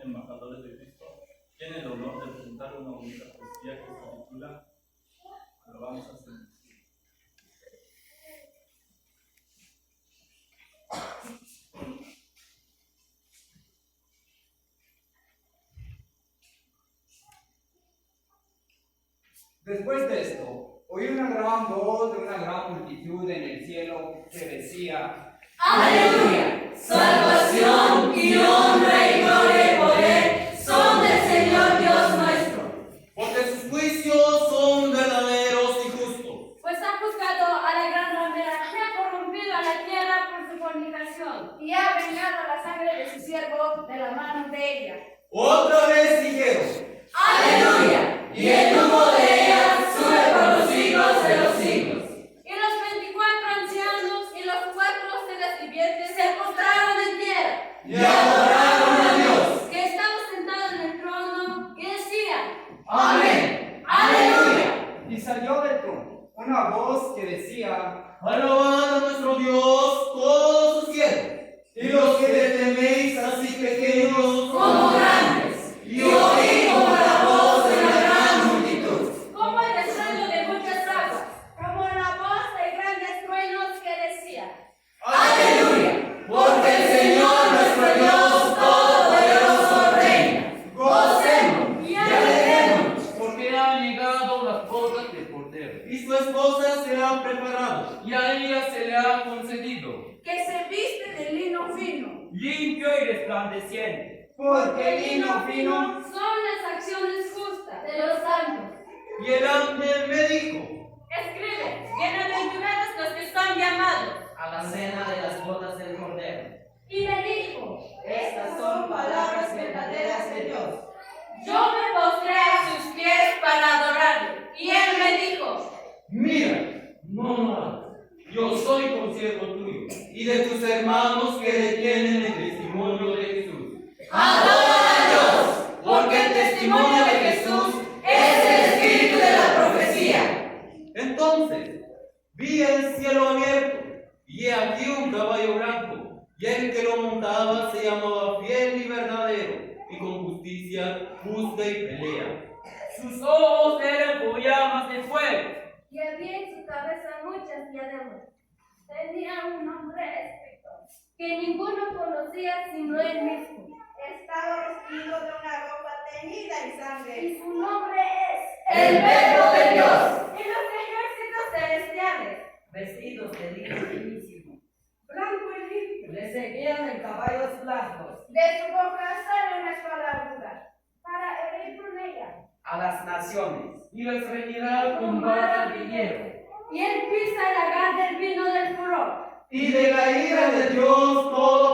embajadores de Cristo, tiene el honor de presentar una bonita poesía que se titula Alabanzas en el cielo. Después de esto, oí una gran voz de una gran multitud en el cielo que decía: ¡Aleluya! Salvación y honra y gloria y poder son del Señor Dios nuestro. Porque sus juicios son verdaderos y justos. Pues ha juzgado a la gran ramera que ha corrompido a la tierra por su fornicación y ha vengado la sangre de su siervo de la mano de ella. Otra vez dijeron: ¡Aleluya! Y el humo de ella sube por los siglos de los siglos. Y los 24 ancianos y los 4 seres vivientes se postraron en tierra y adoraron a Dios, que estaba sentado en el trono, y decían: ¡Amén! ¡Aleluya! Y salió del trono una voz que decía: alabad a nuestro Dios todos sus siervos, y los que le teméis así pequeños Como grandes, y oí como la voz de una gran multitud. como el estruendo de muchas aguas. Como la voz de grandes truenos que decía: ¡Aleluya! Porque el Señor nuestro Dios Todopoderoso reina. Gocemos y alegremos. Porque han llegado las bodas del Cordero, y su esposa se ha preparado. y a ella se le ha concedido que se viste de lino fino. limpio y resplandeciente. porque el lino fino. Son las acciones justas de los santos. Y el ángel me dijo: Escribe: bienaventurados los que son llamados. a la cena de las bodas del Cordero. Y me dijo: Estas son palabras verdaderas de Dios. yo me postré a sus pies para adorarle. Y él me dijo: mira, no mates. Yo soy consiervo tuyo y de tus hermanos que detienen el testimonio de Jesús. Adora a Dios, porque el testimonio de Jesús es el espíritu de la profecía. Entonces vi el cielo abierto, y he aquí un caballo blanco, y el que lo montaba se llamaba Fiel y Verdadero, y con justicia juzga y pelea. Sus ojos eran como llamas de fuego, Y había en su cabeza muchas diademas. Tenía un nombre escrito que ninguno conocía sino él mismo. Estaba vestido de una ropa teñida en sangre. Y su nombre es El Verbo de Dios. Y los ejércitos celestiales, Vestidos de lino finísimo. blanco y limpio. Le seguían en caballos blancos. De su boca sale una espada aguda para herir con ella. A las naciones. y les reñirá con vara de hierro. y él pisa el lagar del vino del furor. Y de la ira de Dios todo